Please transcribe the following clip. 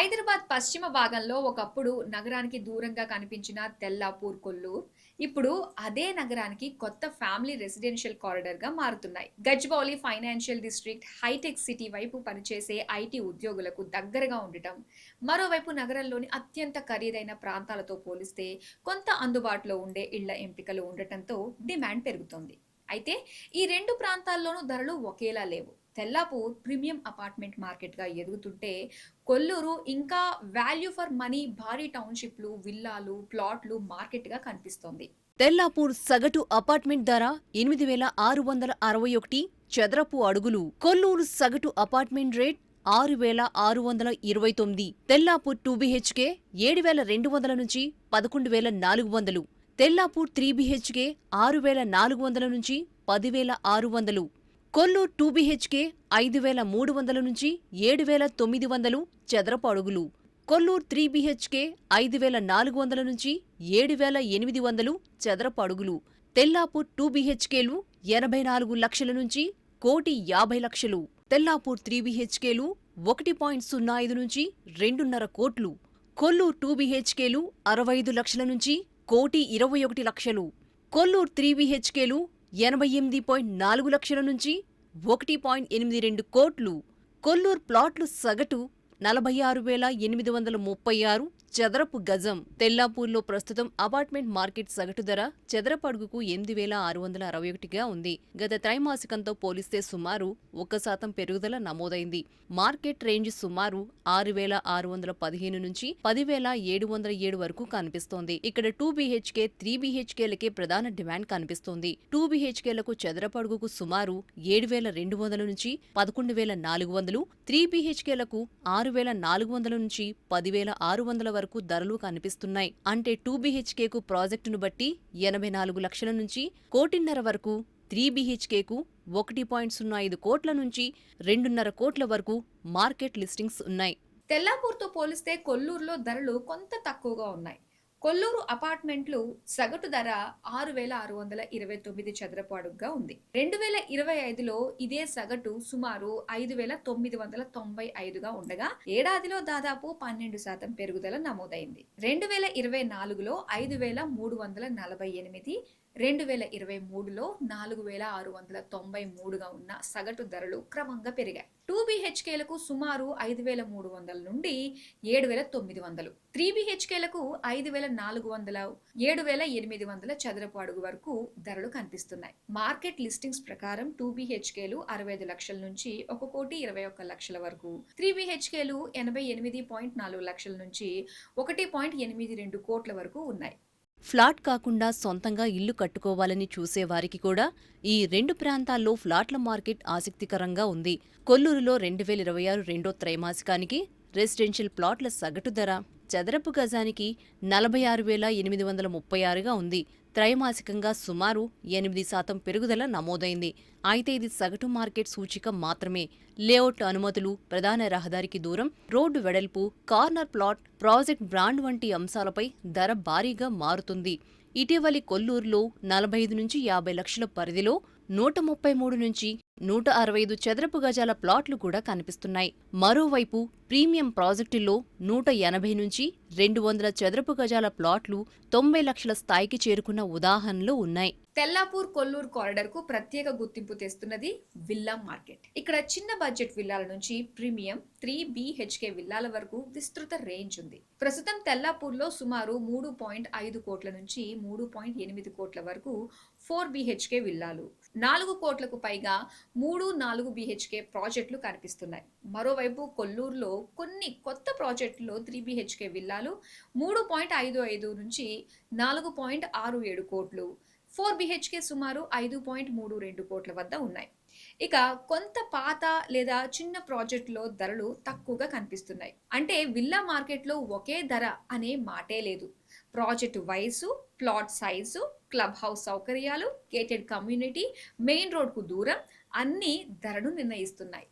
హైదరాబాద్ పశ్చిమ భాగంలో ఒకప్పుడు నగరానికి దూరంగా కనిపించిన తెల్లాపూర్ కొల్లూర్ ఇప్పుడు అదే నగరానికి కొత్త ఫ్యామిలీ రెసిడెన్షియల్ కారిడార్‌గా మారుతున్నాయి. Gachibowli financial district hitech city వైపు పనిచేసే ఐటీ ఉద్యోగులకు దగ్గరగా ఉండటం, మరోవైపు నగరంలోని అత్యంత ఖరీదైన ప్రాంతాలతో పోలిస్తే కొంత అందుబాటులో ఉండే ఇళ్ల ఎంపికలు ఉండటంతో డిమాండ్ పెరుగుతోంది. అయితే ఈ రెండు ప్రాంతాల్లోనూ ధరలు ఒకేలా లేవు. తెల్లాపూర్ ప్రీమియం అపార్ట్మెంట్ మార్కెట్‌గా ఎదుగుతుంటే, కొల్లూరు ఇంకా వాల్యూ ఫర్ మనీ భారీ టౌన్‌షిప్‌లు, విల్లాలు, ప్లాట్లు మార్కెట్‌గా కనిపిస్తోంది. తెల్లాపూర్ సగటు అపార్ట్మెంట్ ధర 8,661 చదరపు అడుగులు. కొల్లూరు సగటు అపార్ట్మెంట్ రేట్ 6,629. తెల్లాపూర్ 2 BHK 7,200 నుంచి 11,400. తెల్లాపూర్ 3 BHK 6,400 నుంచి 10,600. కొల్లూరు 2 BHK 5,300 నుంచి 7,900 చదరపు అడుగులు. కొల్లూరు 3 BHK 5,400 నుంచి 7,800 చదరపు అడుగులు. తెల్లాపూర్ 2 BHKలు 84 లక్షల నుంచి 1,50,00,000. తెల్లాపూర్ 3 BHKలు 1.05 నుంచి 2.5 కోట్లు. కొల్లూరు 2 BHKలు 65 లక్షల నుంచి 1,21,00,000. కొల్లూరు 3 BHKలు 88.4 లక్షల నుంచి 1.82 కోట్లు. కొల్లూరు ప్లాట్లు సగటు 46,836 చదరపు గజం. తెల్లాపూర్లో ప్రస్తుతం అపార్ట్మెంట్ మార్కెట్ సగటు ధర చదరపు అడుగుకు 8,661గా ఉంది. గత త్రైమాసికంతో పోలిస్తే సుమారు 1% పెరుగుదల నమోదైంది. మార్కెట్ రేంజ్ సుమారు 6,615 నుంచి 10,707 వరకు కనిపిస్తోంది. ఇక్కడ 2 BHK 3 BHKలకే ప్రధాన డిమాండ్ కనిపిస్తోంది. 2 BHKలకు చదరపు అడుగుకు సుమారు 7,200 నుంచి 11,400, 3 BHKలకు 6,400 నుంచి 10,600 వరకు ధరలు కనిపిస్తున్నాయి. అంటే 2 BHKకు ప్రాజెక్టును బట్టి 84 లక్షల నుంచి 1,50,00,000 వరకు, 3 BHKకు 1.05 కోట్ల నుంచి 2.5 కోట్ల వరకు మార్కెట్ లిస్టింగ్స్ ఉన్నాయి. తెల్లాపూర్‌తో పోలిస్తే కొల్లూరులో ధరలు కొంత తక్కువగా ఉన్నాయి. కొల్లూరు అపార్ట్మెంట్లు సగటు ధర 6,629 చదరపు అడుగుగా ఉంది. 2025లో ఇదే సగటు సుమారు 5,995గా ఉండగా ఏడాదిలో దాదాపు 12% పెరుగుదల నమోదైంది. 2024లో 5,348, 2023లో 4,693గా ఉన్న సగటు ధరలు క్రమంగా పెరిగాయి. 2 BHKలకు సుమారు 5,300 నుండి 7,900, 3 BHKలకు 5,400, 7,800 చదరపు అడుగు వరకు ధరలు కనిపిస్తున్నాయి. మార్కెట్ లిస్టింగ్స్ ప్రకారం 2 BHKలు 65 లక్షల నుంచి 1,21,00,000 వరకు, 3 BHKలు 88.4 లక్షల నుంచి 1.82 కోట్ల వరకు ఉన్నాయి. ఫ్లాట్ కాకుండా సొంతంగా ఇల్లు కట్టుకోవాలని చూసేవారికి కూడా ఈ రెండు ప్రాంతాల్లో ఫ్లాట్ల మార్కెట్ ఆసక్తికరంగా ఉంది. కొల్లూరులో 2026 రెండో త్రైమాసికానికి రెసిడెన్షియల్ ప్లాట్ల సగటు ధర చదరపు గజానికి 46,836గా ఉంది. త్రైమాసికంగా సుమారు 8% పెరుగుదల నమోదైంది. అయితే ఇది సగటు మార్కెట్ సూచిక మాత్రమే. లేఅవుట్ అనుమతులు, ప్రధాన రహదారికి దూరం, రోడ్డు వెడల్పు, కార్నర్ ప్లాట్, ప్రాజెక్ట్ బ్రాండ్ వంటి అంశాలపై ధర భారీగా మారుతుంది. ఇటీవలి కొల్లూరులో 45 నుంచి 50 లక్షల పరిధిలో 133 నుంచి 165 చదరపు గజాల ప్లాట్లు కూడా కనిపిస్తున్నాయి. మరోవైపు ప్రీమియం ప్రాజెక్టుల్లో 180 నుంచి 200 చదరపు గజాల ప్లాట్లు 90 లక్షల స్థాయికి చేరుకున్న ఉదాహరణలు ఉన్నాయి. తెల్లాపూర్ కొల్లూరు కారిడార్ కు ప్రత్యేక గుర్తింపు తెస్తున్నది విల్లా మార్కెట్. ఇక్కడ చిన్న బడ్జెట్ విల్లాల నుంచి ప్రీమియం 3 BHK విల్లాల వరకు విస్తృత రేంజ్ ఉంది. ప్రస్తుతం తెల్లాపూర్లో సుమారు 3.5 కోట్ల నుంచి 3.8 కోట్ల వరకు 4 BHK విల్లాలు, 4 కోట్లకు పైగా 3-4 BHK ప్రాజెక్టులు కనిపిస్తున్నాయి. మరోవైపు కొల్లూరులో కొన్ని కొత్త ప్రాజెక్టుల్లో 3 BHK విల్లాలు 3.55 నుంచి 4.67 కోట్లు, 4 BHK సుమారు 5.32 కోట్ల వద్ద ఉన్నాయి. ఇక కొంత పాత లేదా చిన్న ప్రాజెక్టులో ధరలు తక్కువగా కనిపిస్తున్నాయి. అంటే విల్లా మార్కెట్లో ఒకే ధర అనే మాటే లేదు. ప్రాజెక్టు వయసు, ప్లాట్ సైజు, క్లబ్ హౌస్ సౌకర్యాలు, గేటెడ్ కమ్యూనిటీ, మెయిన్ రోడ్కు దూరం అన్నీ ధరను నిర్ణయిస్తున్నాయి.